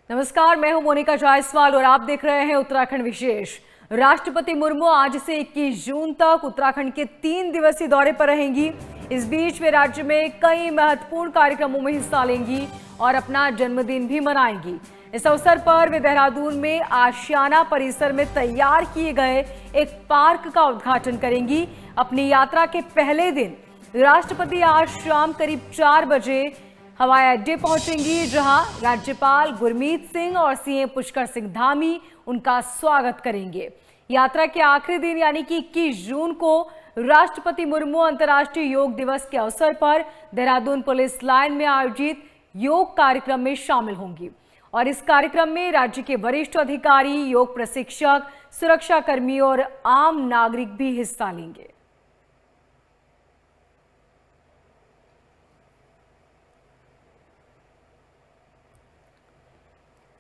नमस्कार, मैं हूं मोनिका जायसवाल और आप देख रहे हैं उत्तराखंड विशेष। राष्ट्रपति मुर्मू आज से 21 जून तक उत्तराखंड के 3 दिवसीय दौरे पर रहेंगी। इस बीच वे राज्य में कई महत्वपूर्ण कार्यक्रमों में हिस्सा लेंगी और अपना जन्मदिन भी मनाएंगी। इस अवसर पर वे देहरादून में आशियाना परिसर में तैयार किए गए एक पार्क का उद्घाटन करेंगी। अपनी यात्रा के पहले दिन राष्ट्रपति आज शाम करीब 4 बजे हवाई अड्डे पहुंचेंगी, जहां राज्यपाल गुरमीत सिंह और सीएम पुष्कर सिंह धामी उनका स्वागत करेंगे। यात्रा के आखिरी दिन यानी कि 21 जून को राष्ट्रपति मुर्मू अंतर्राष्ट्रीय योग दिवस के अवसर पर देहरादून पुलिस लाइन में आयोजित योग कार्यक्रम में शामिल होंगी और इस कार्यक्रम में राज्य के वरिष्ठ अधिकारी, योग प्रशिक्षक, सुरक्षा कर्मी और आम नागरिक भी हिस्सा लेंगे।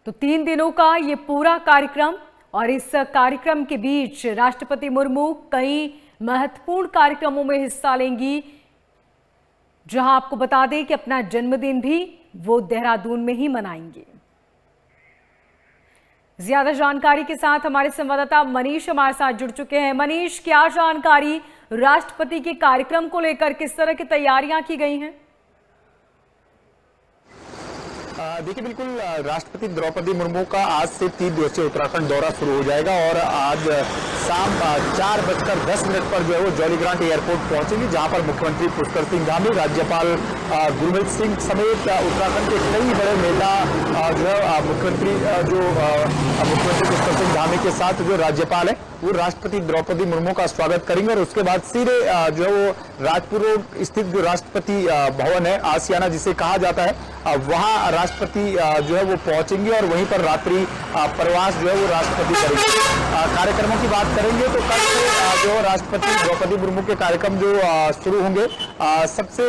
तो 3 दिनों का ये पूरा कार्यक्रम और इस कार्यक्रम के बीच राष्ट्रपति मुर्मू कई महत्वपूर्ण कार्यक्रमों में हिस्सा लेंगी, जहां आपको बता दें कि अपना जन्मदिन भी वो देहरादून में ही मनाएंगे। ज्यादा जानकारी के साथ हमारे संवाददाता मनीष हमारे साथ जुड़ चुके हैं। मनीष, क्या जानकारी राष्ट्रपति के कार्यक्रम को लेकर, किस तरह की तैयारियां की गई हैं? देखिए, बिल्कुल राष्ट्रपति द्रौपदी मुर्मू का आज से 3 दिवसीय उत्तराखंड दौरा शुरू हो जाएगा और आज शाम 4:10 पर जो है वो जॉली ग्रांट एयरपोर्ट पहुंचेंगे, जहां पर मुख्यमंत्री पुष्कर सिंह धामी, राज्यपाल गुरमीत सिंह समेत उत्तराखंड के कई बड़े नेता जो है मुख्यमंत्री पुष्कर सिंह धामी के साथ जो राज्यपाल है वो राष्ट्रपति द्रौपदी मुर्मू का स्वागत करेंगे और उसके बाद सीधे जो है वो राजपुर रोड स्थित जो राष्ट्रपति भवन है, आशियाना जिसे कहा जाता है, वहां राष्ट्रपति जो है वो पहुंचेंगे और वहीं पर रात्रि प्रवास जो है वो राष्ट्रपति करेंगे। कार्यक्रमों की बात करेंगे तो कल से जो राष्ट्रपति द्रौपदी मुर्मू के कार्यक्रम जो शुरू होंगे। सबसे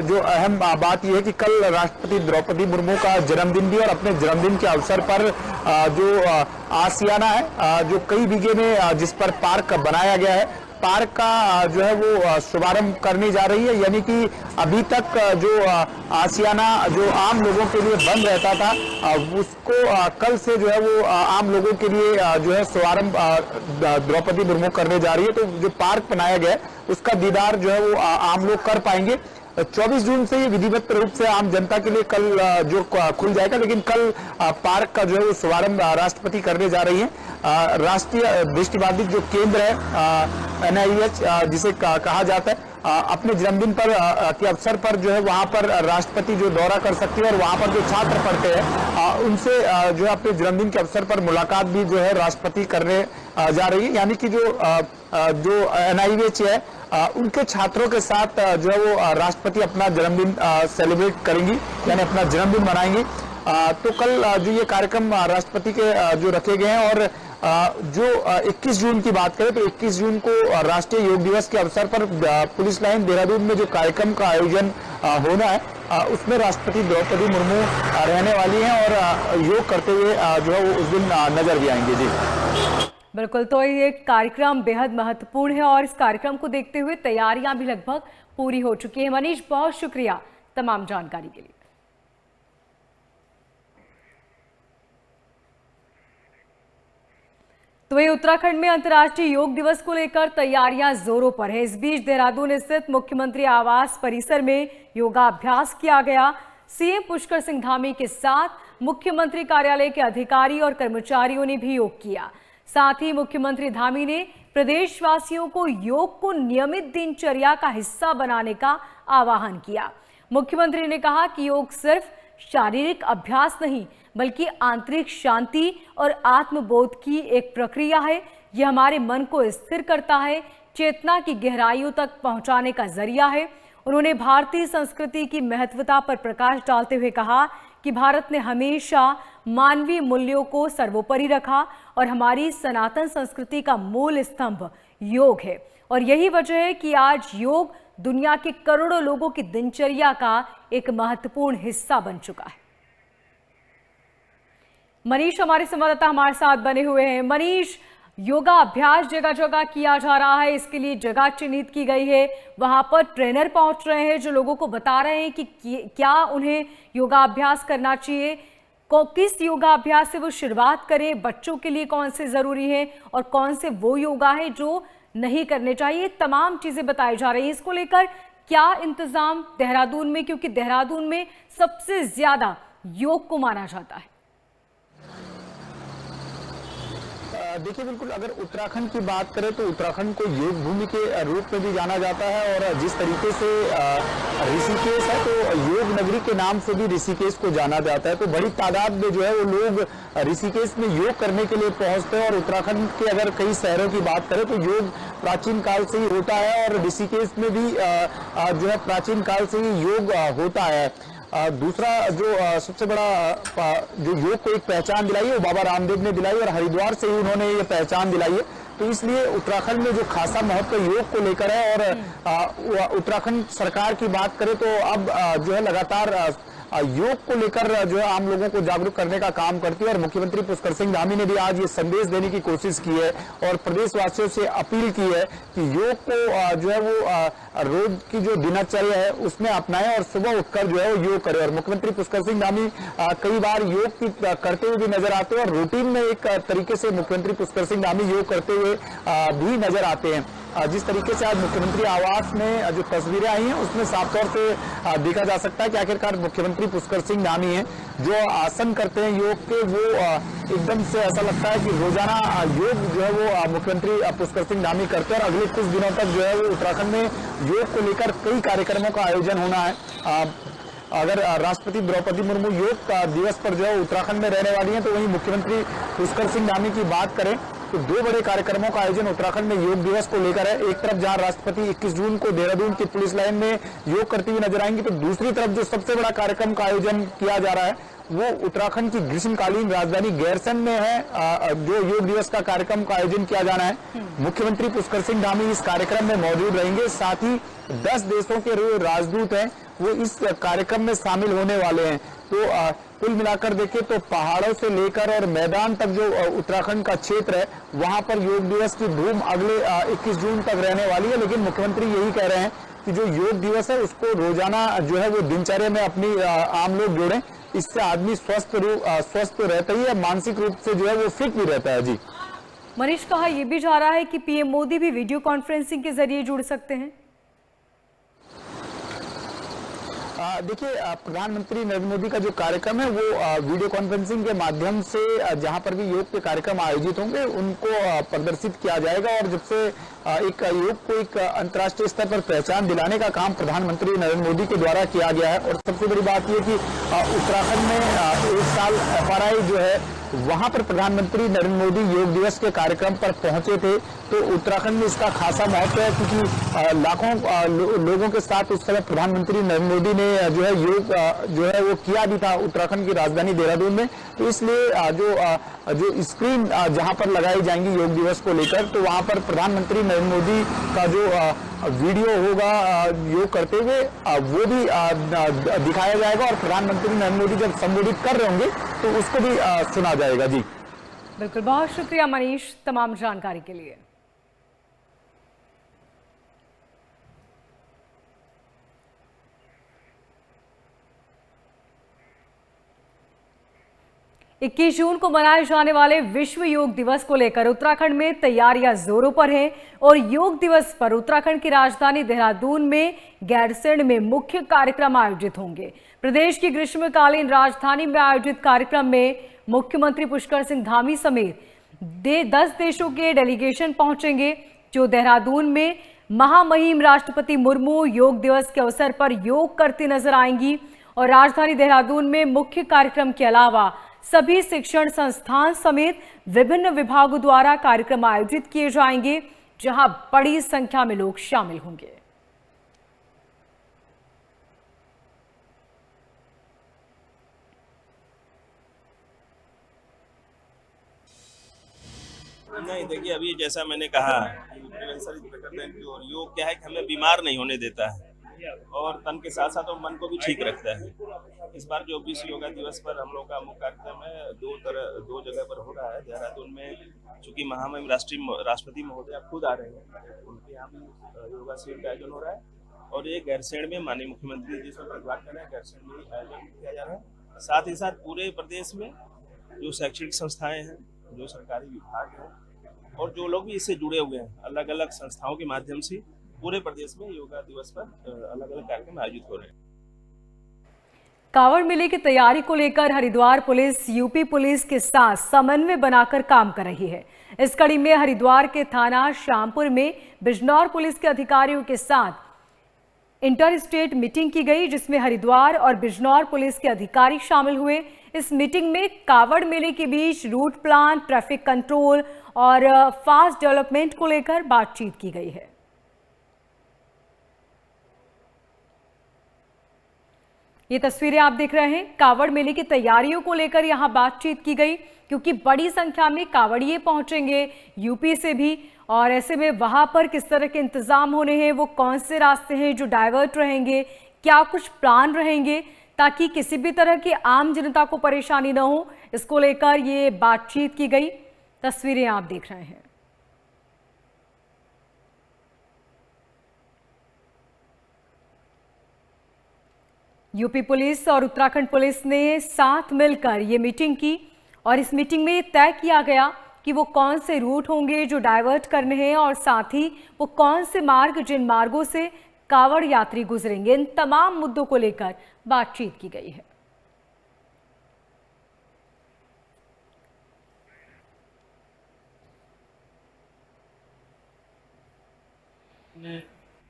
जो अहम बात यह है कि कल राष्ट्रपति द्रौपदी मुर्मू का जन्मदिन भी और अपने जन्मदिन के अवसर पर जो आशियाना है, जो कई बीघे में जिस पर पार्क बनाया गया है, पार्क का जो है वो शुभारंभ करने जा रही है। यानी कि अभी तक जो आशियाना जो आम लोगों के लिए बंद रहता था, उसको कल से जो है वो आम लोगों के लिए जो है शुभारंभ द्रौपदी मुर्मू करने जा रही है। तो जो पार्क बनाया गया है उसका दीदार जो है वो आम लोग कर पाएंगे। 24 जून से ये विधिवत रूप से आम जनता के लिए कल जो खुल जाएगा, लेकिन कल पार्क का जो है वो शुभारंभ राष्ट्रपति करने जा रही है। राष्ट्रीय दृष्टिबाधित जो केंद्र है NIH जिसे कहा जाता है, अपने जन्मदिन पर के अवसर पर जो है वहां पर राष्ट्रपति जो दौरा कर सकते हैं और वहां पर जो छात्र पढ़ते हैं उनसे जो है अपने जन्मदिन के अवसर पर मुलाकात भी जो है राष्ट्रपति करने जा रही है। यानी कि जो NIH है उनके छात्रों के साथ जो है वो राष्ट्रपति अपना जन्मदिन सेलिब्रेट करेंगी, यानी अपना जन्मदिन मनाएंगे। तो कल जो ये कार्यक्रम राष्ट्रपति के जो रखे गए हैं और जो 21 जून की बात करें तो 21 जून को राष्ट्रीय योग दिवस के अवसर पर पुलिस लाइन देहरादून में जो कार्यक्रम का आयोजन होना है उसमें राष्ट्रपति द्रौपदी मुर्मू रहने वाली हैं और योग करते हुए जो है वो उस दिन नजर भी आएंगे। जी बिल्कुल, तो ये कार्यक्रम बेहद महत्वपूर्ण है और इस कार्यक्रम को देखते हुए तैयारियां भी लगभग पूरी हो चुकी है। मनीष, बहुत शुक्रिया तमाम जानकारी के लिए। तो वही उत्तराखंड में अंतर्राष्ट्रीय योग दिवस को लेकर तैयारियां जोरों पर है। इस बीच देहरादून स्थित मुख्यमंत्री आवास परिसर में योगाभ्यास किया गया। सीएम पुष्कर सिंह धामी के साथ मुख्यमंत्री कार्यालय के अधिकारी और कर्मचारियों ने भी योग किया। साथ ही मुख्यमंत्री धामी ने प्रदेशवासियों को योग को नियमित दिनचर्या का हिस्सा बनाने का आह्वान किया। मुख्यमंत्री ने कहा कि योग सिर्फ शारीरिक अभ्यास नहीं बल्कि आंतरिक शांति और आत्मबोध की एक प्रक्रिया है। यह हमारे मन को स्थिर करता है, चेतना की गहराइयों तक पहुंचाने का जरिया है। उन्होंने भारतीय संस्कृति की महत्वता पर प्रकाश डालते हुए कहा कि भारत ने हमेशा मानवीय मूल्यों को सर्वोपरि रखा और हमारी सनातन संस्कृति का मूल स्तंभ योग है और यही वजह है कि आज योग दुनिया के करोड़ों लोगों की दिनचर्या का एक महत्वपूर्ण हिस्सा बन चुका है। मनीष हमारे संवाददाता हमारे साथ बने हुए हैं। मनीष, योगा अभ्यास जगह जगह किया जा रहा है, इसके लिए जगह चिन्हित की गई है, वहां पर ट्रेनर पहुंच रहे हैं जो लोगों को बता रहे हैं कि क्या उन्हें योगा अभ्यास करना चाहिए। किस योगाभ्यास से वो शुरुआत करें, बच्चों के लिए कौन से जरूरी है और कौन से वो योगा है जो नहीं करने चाहिए, तमाम चीजें बताई जा रही हैं। इसको लेकर क्या इंतजाम देहरादून में, क्योंकि देहरादून में सबसे ज्यादा योग को माना जाता है। देखिए बिल्कुल, अगर उत्तराखंड की बात करें तो उत्तराखंड को योग भूमि के रूप में भी जाना जाता है और जिस तरीके से ऋषिकेश है तो योग नगरी के नाम से भी ऋषिकेश को जाना जाता है। तो बड़ी तादाद में जो है वो लोग ऋषिकेश में योग करने के लिए पहुंचते हैं और उत्तराखंड के अगर कई शहरों की बात करें तो योग प्राचीन काल से ही होता है और ऋषिकेश में भी जो है प्राचीन काल से ही योग होता है। दूसरा जो सबसे बड़ा जो योग को एक पहचान दिलाई है वो बाबा रामदेव ने दिलाई और हरिद्वार से ही उन्होंने ये पहचान दिलाई है। तो इसलिए उत्तराखंड में जो खासा महत्व योग को लेकर है और उत्तराखंड सरकार की बात करें तो अब जो है लगातार योग को लेकर जो है आम लोगों को जागरूक करने का काम करती है और मुख्यमंत्री पुष्कर सिंह धामी ने भी आज ये संदेश देने की कोशिश की है और प्रदेशवासियों से अपील की है कि योग को जो है वो रोज की जो दिनचर्या है उसमें अपनाएं और सुबह उठकर जो है वो योग करें। और मुख्यमंत्री पुष्कर सिंह धामी कई बार योग की करते हुए भी नजर आते हैं और रूटीन में एक तरीके से मुख्यमंत्री पुष्कर सिंह धामी योग करते हुए भी नजर आते हैं। जिस तरीके से आज मुख्यमंत्री आवास में जो तस्वीरें आई हैं उसमें साफ तौर से देखा जा सकता है कि आखिरकार मुख्यमंत्री पुष्कर सिंह धामी हैं जो आसन करते हैं योग के, वो एकदम से ऐसा लगता है कि रोजाना योग जो है वो मुख्यमंत्री पुष्कर सिंह धामी करते हैं और अगले कुछ दिनों तक जो है वो उत्तराखंड में योग को लेकर कई कार्यक्रमों का आयोजन होना है। अगर राष्ट्रपति द्रौपदी मुर्मू योग दिवस पर जो है उत्तराखंड में रहने वाली हैं तो वहीं मुख्यमंत्री पुष्कर सिंह धामी की बात करें तो दो बड़े कार्यक्रमों का आयोजन उत्तराखंड में योग दिवस को लेकर है। एक तरफ जहां राष्ट्रपति 21 जून को देहरादून की पुलिस लाइन में योग करती हुई नजर आएंगी तो दूसरी तरफ जो सबसे बड़ा कार्यक्रम का आयोजन किया जा रहा है वो उत्तराखंड की ग्रीष्मकालीन राजधानी गैरसैंण में है। जो योग दिवस का कार्यक्रम का आयोजन किया जाना है, मुख्यमंत्री पुष्कर सिंह धामी इस कार्यक्रम में मौजूद रहेंगे। साथ ही 10 देशों के जो राजदूत हैं वो इस कार्यक्रम में शामिल होने वाले हैं। तो कुल मिलाकर देखें तो पहाड़ों से लेकर और मैदान तक जो उत्तराखंड का क्षेत्र है वहां पर योग दिवस की धूम अगले 21 जून तक रहने वाली है। लेकिन मुख्यमंत्री यही कह रहे हैं कि जो योग दिवस है उसको रोजाना जो है वो दिनचर्या में अपनी आम लोग जोड़ें, इससे आदमी स्वस्थ रहता ही है, मानसिक रूप से जो है वो फिट भी रहता है। जी मनीष, कहा यह भी जा रहा है कि पीएम मोदी भी वीडियो कॉन्फ्रेंसिंग के जरिए जुड़ सकते हैं। देखिए प्रधानमंत्री नरेंद्र मोदी का जो कार्यक्रम है वो वीडियो कॉन्फ्रेंसिंग के माध्यम से जहां पर भी योग के कार्यक्रम आयोजित होंगे उनको प्रदर्शित किया जाएगा और जब से एक योग को एक अंतर्राष्ट्रीय स्तर पर पहचान दिलाने का काम प्रधानमंत्री नरेंद्र मोदी के द्वारा किया गया है। और सबसे बड़ी बात यह कि उत्तराखंड में एक साल FRI जो है वहां पर प्रधानमंत्री नरेंद्र मोदी योग दिवस के कार्यक्रम पर पहुंचे थे। तो उत्तराखंड में इसका खासा महत्व है क्योंकि लाखों लोगों के साथ उस समय प्रधानमंत्री नरेंद्र मोदी ने जो है योग जो है वो किया भी था उत्तराखंड की राजधानी देहरादून में। तो इसलिए जो स्क्रीन जहां पर लगाई जाएंगी योग दिवस को लेकर तो वहां पर प्रधानमंत्री नरेंद्र मोदी का जो वीडियो होगा योग करते हुए वो भी दिखाया जाएगा और प्रधानमंत्री नरेंद्र मोदी जब संबोधित कर रहे होंगे तो उसको भी सुना जाएगा। जी बिल्कुल, बहुत शुक्रिया मनीष तमाम जानकारी के लिए। इक्कीस जून को मनाए जाने वाले विश्व योग दिवस को लेकर उत्तराखंड में तैयारियां जोरों पर हैं और योग दिवस पर उत्तराखंड की राजधानी देहरादून में गैरसैंण में मुख्य कार्यक्रम आयोजित होंगे। प्रदेश की ग्रीष्मकालीन राजधानी में आयोजित कार्यक्रम में मुख्यमंत्री पुष्कर सिंह धामी समेत 10 देशों के डेलीगेशन पहुंचेंगे जो देहरादून में महामहिम राष्ट्रपति मुर्मू योग दिवस के अवसर पर योग करती नजर आएंगी। और राजधानी देहरादून में मुख्य कार्यक्रम के अलावा सभी शिक्षण संस्थान समेत विभिन्न विभागों द्वारा कार्यक्रम आयोजित किए जाएंगे जहां बड़ी संख्या में लोग शामिल होंगे। नहीं, देखिए अभी जैसा मैंने कहा prevention is better than cure. योग क्या है कि हमें बीमार नहीं होने देता है और तन के साथ साथ मन को भी ठीक रखता है। इस बार जो विश्व योगा दिवस पर हम लोग का मुख्य कार्यक्रम है दो जगह पर हो रहा है। देहरादून में चूंकि महामहिम राष्ट्रपति महोदय खुद आ रहे हैं, उनके यहाँ भी योगा शिविर का आयोजन हो रहा है और ये गैरसैंण में माननीय मुख्यमंत्री जी से उद्घाटन है, गैरसैंण में आयोजन किया जा रहा है। साथ ही साथ पूरे प्रदेश में जो शैक्षणिक संस्थाएं हैं, जो सरकारी विभाग हैं और जो लोग भी इससे जुड़े हुए हैं, अलग अलग संस्थाओं के माध्यम से पूरे प्रदेश में योगा दिवस पर अलग अलग कार्यक्रम आयोजित हो रहे हैं। कांवड़ मेले की तैयारी को लेकर हरिद्वार पुलिस यूपी पुलिस के साथ समन्वय बनाकर काम कर रही है। इस कड़ी में हरिद्वार के थाना श्यामपुर में बिजनौर पुलिस के अधिकारियों के साथ इंटर स्टेट मीटिंग की गई, जिसमें हरिद्वार और बिजनौर पुलिस के अधिकारी शामिल हुए। इस मीटिंग में कांवड़ मेले के बीच रूट प्लान, ट्रैफिक कंट्रोल और फास्ट डेवलपमेंट को लेकर बातचीत की गई है। ये तस्वीरें आप देख रहे हैं, कांवड़ मेले की तैयारियों को लेकर यहां बातचीत की गई, क्योंकि बड़ी संख्या में कांवड़िए पहुंचेंगे यूपी से भी, और ऐसे में वहां पर किस तरह के इंतजाम होने हैं, वो कौन से रास्ते हैं जो डाइवर्ट रहेंगे, क्या कुछ प्लान रहेंगे ताकि किसी भी तरह की आम जनता को परेशानी न हो, इसको लेकर ये बातचीत की गई। तस्वीरें आप देख रहे हैं। यूपी पुलिस और उत्तराखंड पुलिस ने साथ मिलकर ये मीटिंग की और इस मीटिंग में तय किया गया कि वो कौन से रूट होंगे जो डाइवर्ट करने हैं और साथ ही वो कौन से मार्ग, जिन मार्गों से कांवड़ यात्री गुजरेंगे, इन तमाम मुद्दों को लेकर बातचीत की गई है।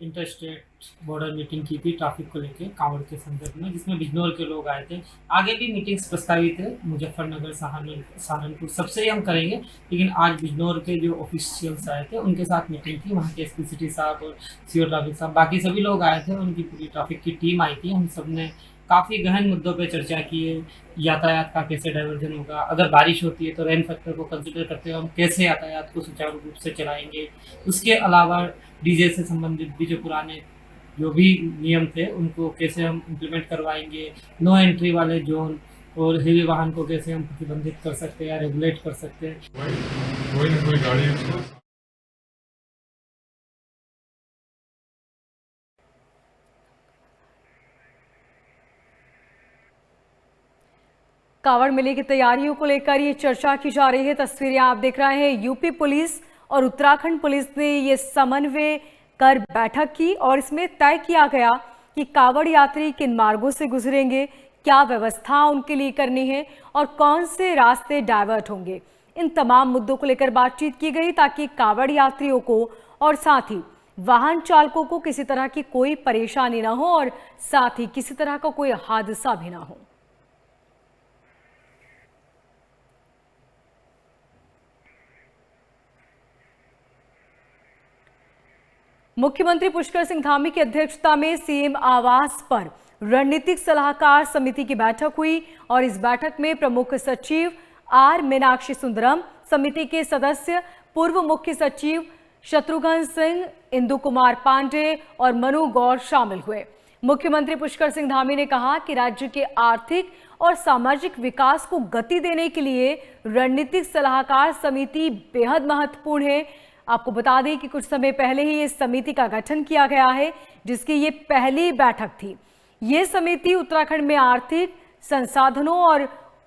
इंटर स्टेट बॉर्डर मीटिंग की थी ट्रैफिक को लेके कांवड़ के संदर्भ में, जिसमें बिजनौर के लोग आए थे। आगे भी मीटिंग्स प्रस्तावित है, मुजफ्फरनगर, सहारनपुर सबसे ही हम करेंगे, लेकिन आज बिजनौर के जो ऑफिशियल्स आए थे उनके साथ मीटिंग थी। वहाँ के एसपी सिटी साहब और सीओ ट्रैफिक साहब, बाकी सभी लोग आए थे, उनकी पूरी ट्रैफिक की टीम आई थी। हम सब ने काफ़ी गहन मुद्दों पे चर्चा की है। यातायात का कैसे डाइवर्जन होगा, अगर बारिश होती है तो रेन फैक्टर को कंसिडर करते हुए हम कैसे यातायात को सुचारू रूप से चलाएंगे। उसके अलावा डीजे से संबंधित भी जो पुराने जो भी नियम थे उनको कैसे हम इम्प्लीमेंट करवाएंगे, नो एंट्री वाले जोन और हेवी वाहन को कैसे हम प्रतिबंधित कर सकते हैं या रेगुलेट कर सकते हैं। कोई ना कोई गाड़ी कांवड़ मेले की तैयारियों को लेकर ये चर्चा की जा रही है। तस्वीरें आप देख रहे हैं, यूपी पुलिस और उत्तराखंड पुलिस ने ये समन्वय कर बैठक की और इसमें तय किया गया कि कांवड़ यात्री किन मार्गों से गुजरेंगे, क्या व्यवस्था उनके लिए करनी है और कौन से रास्ते डाइवर्ट होंगे। इन तमाम मुद्दों को लेकर बातचीत की गई ताकि कांवड़ यात्रियों को और साथ ही वाहन चालकों को किसी तरह की कोई परेशानी ना हो और साथ ही किसी तरह का कोई हादसा भी ना हो। मुख्यमंत्री पुष्कर सिंह धामी की अध्यक्षता में सीएम आवास पर रणनीतिक सलाहकार समिति की बैठक हुई और इस बैठक में प्रमुख सचिव आर मीनाक्षी सुंदरम, समिति के सदस्य पूर्व मुख्य सचिव शत्रुघ्न सिंह, इंदु कुमार पांडे और मनु गौर शामिल हुए। मुख्यमंत्री पुष्कर सिंह धामी ने कहा कि राज्य के आर्थिक और सामाजिक विकास को गति देने के लिए रणनीतिक सलाहकार समिति बेहद महत्वपूर्ण है। आपको बता दें कि कुछ समय पहले ही इस समिति का गठन किया गया है, जिसकी ये पहली बैठक थी। ये समिति उत्तराखंड में आर्थिक संसाधनों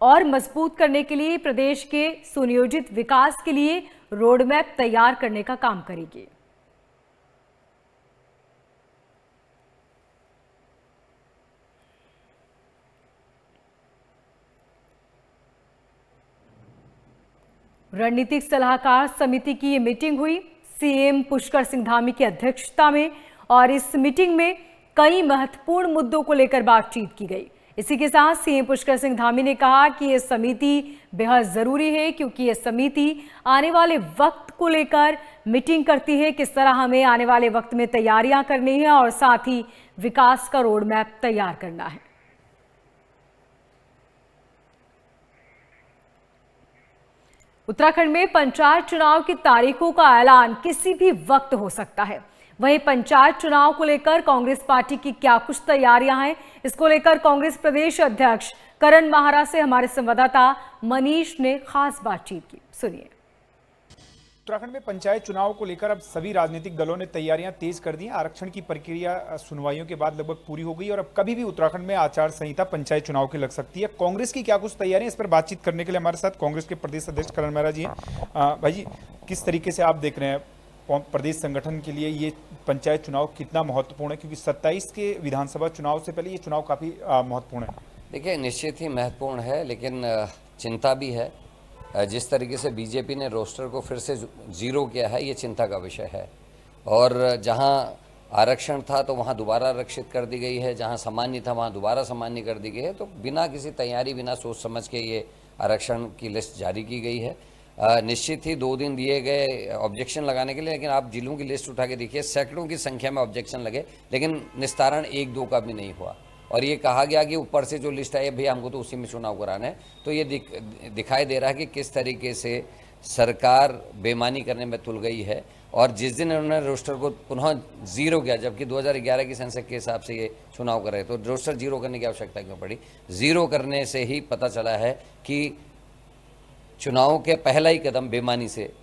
और मजबूत करने के लिए प्रदेश के सुनियोजित विकास के लिए रोड मैप तैयार करने का काम करेगी। रणनीतिक सलाहकार समिति की ये मीटिंग हुई सीएम पुष्कर सिंह धामी की अध्यक्षता में और इस मीटिंग में कई महत्वपूर्ण मुद्दों को लेकर बातचीत की गई। इसी के साथ सीएम पुष्कर सिंह धामी ने कहा कि यह समिति बेहद जरूरी है, क्योंकि यह समिति आने वाले वक्त को लेकर मीटिंग करती है, किस तरह हमें आने वाले वक्त में तैयारियां करनी है और साथ ही विकास का रोड मैप तैयार करना है। उत्तराखंड में पंचायत चुनाव की तारीखों का ऐलान किसी भी वक्त हो सकता है। वहीं पंचायत चुनाव को लेकर कांग्रेस पार्टी की क्या कुछ तैयारियां हैं, इसको लेकर कांग्रेस प्रदेश अध्यक्ष करण माहरा से हमारे संवाददाता मनीष ने खास बातचीत की। सुनिए। उत्तराखंड में पंचायत चुनाव को लेकर अब सभी राजनीतिक दलों ने तैयारियां तेज कर दी हैं। आरक्षण की प्रक्रिया सुनवाइयों के बाद लगभग पूरी हो गई और अब कभी भी उत्तराखंड में आचार संहिता पंचायत चुनाव की लग सकती है। कांग्रेस की क्या कुछ तैयारियां, इस पर बातचीत करने के लिए हमारे साथ कांग्रेस के प्रदेश अध्यक्ष करण मेहरा जी हैं। भाई जी, किस तरीके से आप देख रहे हैं प्रदेश संगठन के लिए ये पंचायत चुनाव कितना महत्वपूर्ण है, क्योंकि 27 के विधानसभा चुनाव से पहले ये चुनाव काफी महत्वपूर्ण है? देखिए, निश्चित ही महत्वपूर्ण है, लेकिन चिंता भी है। जिस तरीके से बीजेपी ने रोस्टर को फिर से जीरो किया है, ये चिंता का विषय है। और जहां आरक्षण था तो वहां दोबारा आरक्षित कर दी गई है, जहां सामान्य था वहां दोबारा सामान्य कर दी गई है। तो बिना किसी तैयारी, बिना सोच समझ के ये आरक्षण की लिस्ट जारी की गई है। निश्चित ही 2 दिन दिए गए ऑब्जेक्शन लगाने के लिए, लेकिन आप जिलों की लिस्ट उठा के देखिए, सैकड़ों की संख्या में ऑब्जेक्शन लगे, लेकिन निस्तारण 1-2 का भी नहीं हुआ। और ये कहा गया कि ऊपर से जो लिस्ट आई है भैया हमको तो उसी में चुनाव कराना है। तो ये दिखाई दे रहा है कि किस तरीके से सरकार बेईमानी करने में तुल गई है। और जिस दिन उन्होंने रोस्टर को पुनः जीरो किया, जबकि 2011 की सेंसेक्स के हिसाब से ये चुनाव कर रहे, तो रोस्टर जीरो करने की आवश्यकता क्यों पड़ी? जीरो करने से ही पता चला है कि चुनाव के पहला ही कदम बेईमानी से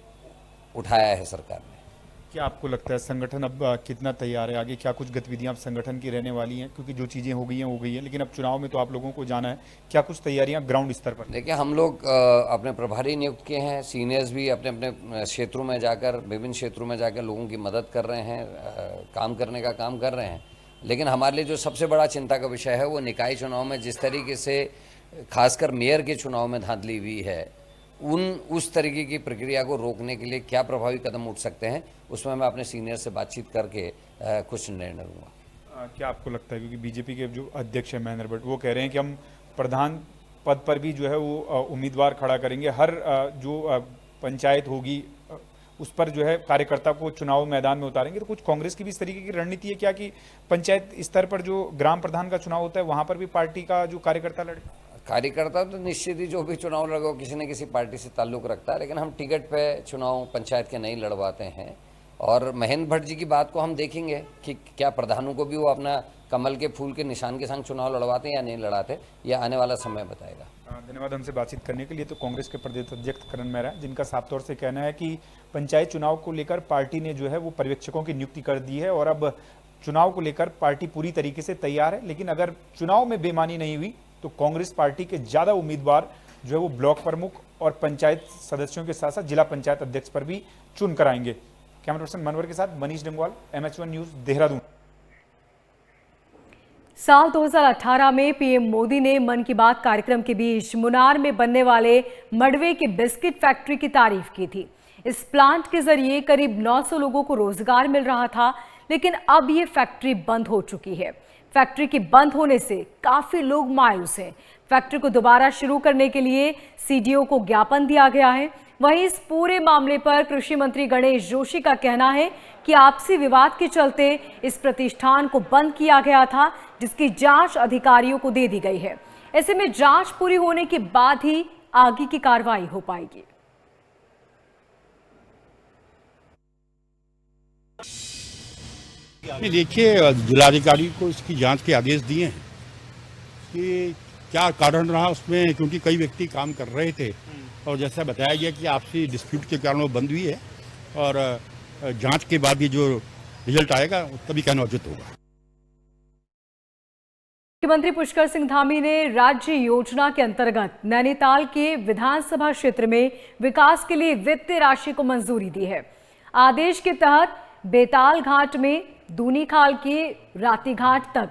उठाया है सरकार ने। क्या आपको लगता है संगठन अब कितना तैयार है? आगे क्या कुछ गतिविधियां अब संगठन की रहने वाली हैं, क्योंकि जो चीज़ें हो गई हैं, लेकिन अब चुनाव में तो आप लोगों को जाना है। क्या कुछ तैयारियां ग्राउंड स्तर पर? देखिए, हम लोग अपने प्रभारी नियुक्त किए हैं, सीनियर्स भी अपने अपने क्षेत्रों में जाकर, विभिन्न क्षेत्रों में जाकर लोगों की मदद कर रहे हैं, काम करने का काम कर रहे हैं। लेकिन हमारे लिए जो सबसे बड़ा चिंता का विषय है वो निकाय चुनाव में जिस तरीके से खासकर मेयर के चुनाव में धांधली हुई है, उस तरीके की प्रक्रिया को रोकने के लिए क्या प्रभावी कदम उठ सकते हैं, उसमें मैं अपने सीनियर से बातचीत करके कुछ निर्णय लूँगा। क्या आपको लगता है, क्योंकि बीजेपी के जो अध्यक्ष हैं महेंद्र भट्ट, वो कह रहे हैं कि हम प्रधान पद पर भी जो है वो उम्मीदवार खड़ा करेंगे, हर जो पंचायत होगी उस पर जो है कार्यकर्ता को चुनाव मैदान में उतारेंगे। तो कुछ कांग्रेस की भी इस तरीके की रणनीति है क्या कि पंचायत स्तर पर जो ग्राम प्रधान का चुनाव होता है वहाँ पर भी पार्टी का जो कार्यकर्ता लड़े? कार्यकर्ता तो निश्चित ही जो भी चुनाव लड़ो किसी न किसी पार्टी से ताल्लुक़ रखता है, लेकिन हम टिकट पे चुनाव पंचायत के नहीं लड़वाते हैं। और महेंद्र भट्ट जी की बात को हम देखेंगे कि क्या प्रधानों को भी वो अपना कमल के फूल के निशान के संग चुनाव लड़वाते हैं या नहीं लड़ाते, यह आने वाला समय बताएगा। धन्यवाद हमसे बातचीत करने के लिए। तो कांग्रेस के प्रदेश अध्यक्ष करण मेहरा, जिनका साफ तौर से कहना है कि पंचायत चुनाव को लेकर पार्टी ने जो है वो पर्यवेक्षकों की नियुक्ति कर दी है और अब चुनाव को लेकर पार्टी पूरी तरीके से तैयार है। लेकिन अगर चुनाव में बेईमानी नहीं हुई तो कांग्रेस पार्टी के ज्यादा उम्मीदवार जो है वो ब्लॉक प्रमुख और पंचायत सदस्यों के साथ साथ जिला पंचायत अध्यक्ष पर भी चुन कराएंगे। कैमरा पर्सन मनवर के साथ मनीष डंगवाल, MH1 न्यूज, देहरादून। साल 2018 में पीएम मोदी ने मन की बात कार्यक्रम के बीच मुनार में बनने वाले मडवे की बिस्किट फैक्ट्री की तारीफ की थी। इस प्लांट के जरिए करीब 900 लोगों को रोजगार मिल रहा था, लेकिन अब ये फैक्ट्री बंद हो चुकी है। फैक्ट्री के बंद होने से काफी लोग मायूस हैं। फैक्ट्री को दोबारा शुरू करने के लिए सीडीओ को ज्ञापन दिया गया है। वहीं इस पूरे मामले पर कृषि मंत्री गणेश जोशी का कहना है कि आपसी विवाद के चलते इस प्रतिष्ठान को बंद किया गया था, जिसकी जांच अधिकारियों को दे दी गई है। ऐसे में जांच पूरी होने के बाद ही आगे की कार्रवाई हो पाएगी। देखिए, जिलाधिकारी को इसकी जांच के आदेश दिए हैं कि क्या कारण रहा उसमें, क्योंकि कई व्यक्ति काम कर रहे थे और जैसा बताया गया कि आपसी डिस्प्यूट के कारण वो बंद हुई है और जांच के बाद ही जो रिजल्ट आएगा तभी कहना उचित होगा। मुख्यमंत्री पुष्कर सिंह धामी ने राज्य योजना के अंतर्गत नैनीताल के विधानसभा क्षेत्र में विकास के लिए वित्तीय राशि को मंजूरी दी है। आदेश के तहत बेताल घाट में दूनी खाल के राती घाट तक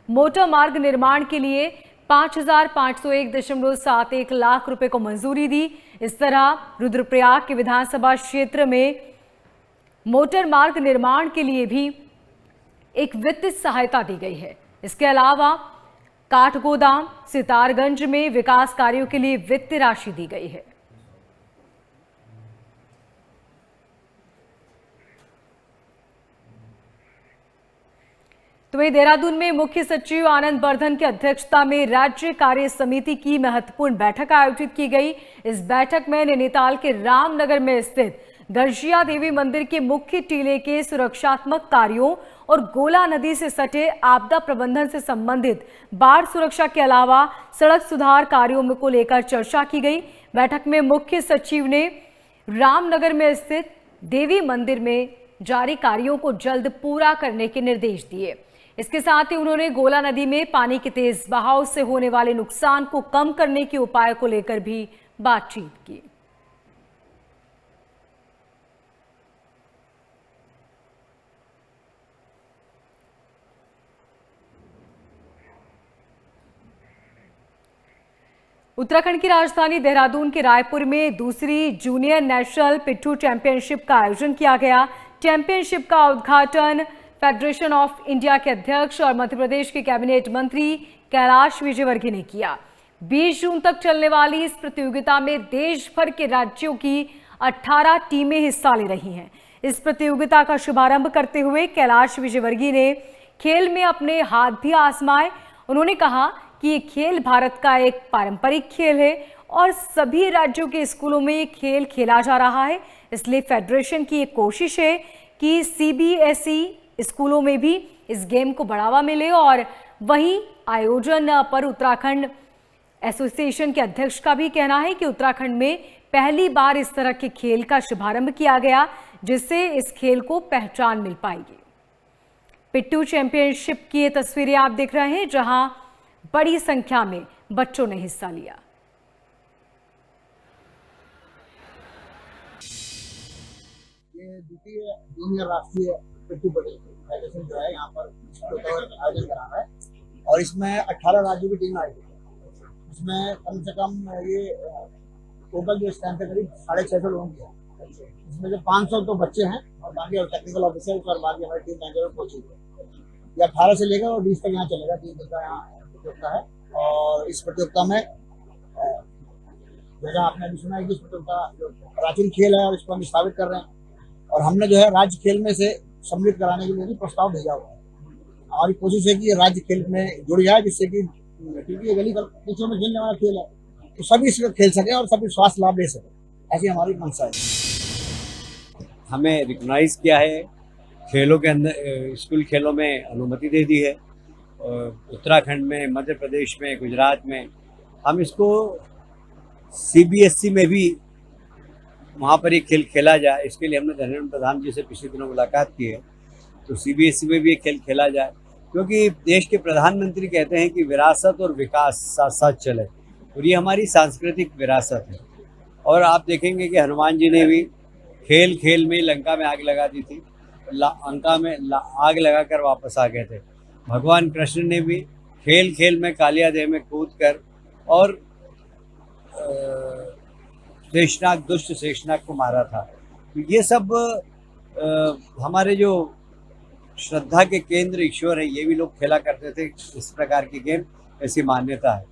मोटर मार्ग निर्माण के लिए 5,501.71 लाख रुपए को मंजूरी दी। इस तरह रुद्रप्रयाग के विधानसभा क्षेत्र में मोटर मार्ग निर्माण के लिए भी एक वित्तीय सहायता दी गई है। इसके अलावा काठगोदाम, सितारगंज में विकास कार्यों के लिए वित्तीय राशि दी गई है। तो वहीं देहरादून में मुख्य सचिव आनंद वर्धन की अध्यक्षता में राज्य कार्य समिति की महत्वपूर्ण बैठक आयोजित की गई। इस बैठक में नैनीताल के रामनगर में स्थित गर्जिया देवी मंदिर के मुख्य टीले के सुरक्षात्मक कार्यों और गोला नदी से सटे आपदा प्रबंधन से संबंधित बाढ़ सुरक्षा के अलावा सड़क सुधार कार्यों को लेकर चर्चा की गई। बैठक में मुख्य सचिव ने रामनगर में स्थित देवी मंदिर में जारी कार्यों को जल्द पूरा करने के निर्देश दिए। इसके साथ ही उन्होंने गोला नदी में पानी के तेज बहाव से होने वाले नुकसान को कम करने के उपाय को लेकर भी बातचीत की। उत्तराखंड की राजधानी देहरादून के रायपुर में दूसरी जूनियर नेशनल पिट्ठू चैंपियनशिप का आयोजन किया गया। चैंपियनशिप का उद्घाटन फेडरेशन ऑफ इंडिया के अध्यक्ष और मध्य प्रदेश के कैबिनेट मंत्री कैलाश विजयवर्गीय ने किया। 20 जून तक चलने वाली इस प्रतियोगिता में देश भर के राज्यों की 18 टीमें हिस्सा ले रही हैं। इस प्रतियोगिता का शुभारंभ करते हुए कैलाश विजयवर्गीय ने खेल में अपने हाथ भी आजमाए। उन्होंने कहा कि ये खेल भारत का एक पारंपरिक खेल है और सभी राज्यों के स्कूलों में ये खेल खेला जा रहा है। इसलिए फेडरेशन की एक कोशिश है कि सीबीएसई स्कूलों में भी इस गेम को बढ़ावा मिले। और वहीं आयोजन पर उत्तराखंड एसोसिएशन के अध्यक्ष का भी कहना है कि उत्तराखंड में पहली बार इस तरह के खेल का शुभारंभ किया गया, जिससे इस खेल को पहचान मिल पाएगी। पिट्ठू चैंपियनशिप की ये तस्वीरें आप देख रहे हैं, जहां बड़ी संख्या में बच्चों ने हिस्सा लिया। ये द्वितीय जूनियर राष्ट्रीय पिट्ठू फेडरेशन जो है यहाँ पर आयोजन करा रहा है और इसमें 18 राज्यों की टीम आई है। इसमें कम से कम ये टोटल जो स्ट्रेंथ है करीब 650 लोगों की है। इसमें जो 500 तो बच्चे हैं और बाकी टेक्निकल ऑफिसर्स और बाकी हमारी टीम मैनेजर कोचिंग है। ये 18 से लेकर और 20 तक यहाँ चलेगा। 3 दिन का यहाँ प्रतियोगिता है और इस प्रतियोगिता में जैसा आपने अभी सुना है कि इस प्रतियोगिता जो प्राचीन खेल है और इसको हम स्थापित कर रहे हैं और हमने जो है राज्य खेल में से सम्मिलित कराने के लिए भी प्रस्ताव भेजा हुआ है। हमारी कोशिश है कि ये राज्य खेल में जुड़ जाए, जिससे कि क्योंकि ये गली पीछे में खेलने वाला खेल है तो सभी इसमें खेल सके और सभी स्वास्थ्य लाभ ले सके, ऐसी हमारी मंशा है। हमें रिकॉग्नाइज किया है, खेलों के अंदर स्कूल खेलों में अनुमति दे दी है। उत्तराखंड में, मध्य प्रदेश में, गुजरात में हम इसको सीबीएसई में भी वहाँ पर ये खेल खेला जाए, इसके लिए हमने धर्मेंद्र प्रधान जी से पिछले दिनों मुलाकात की है। तो सीबीएसई में भी ये खेल खेला जाए, क्योंकि देश के प्रधानमंत्री कहते हैं कि विरासत और विकास साथ साथ चले और ये हमारी सांस्कृतिक विरासत है। और आप देखेंगे कि हनुमान जी ने भी खेल खेल में लंका में आग लगा दी थी, लंका में आग लगाकर वापस आ गए थे। भगवान कृष्ण ने भी खेल खेल में कालिया देह में कूद कर और शेषनाग, दुष्ट शेषनाग को मारा था। तो ये सब हमारे जो श्रद्धा के केंद्र ईश्वर है, ये भी लोग खेला करते थे। इस प्रकार की गेम ऐसी मान्यता है।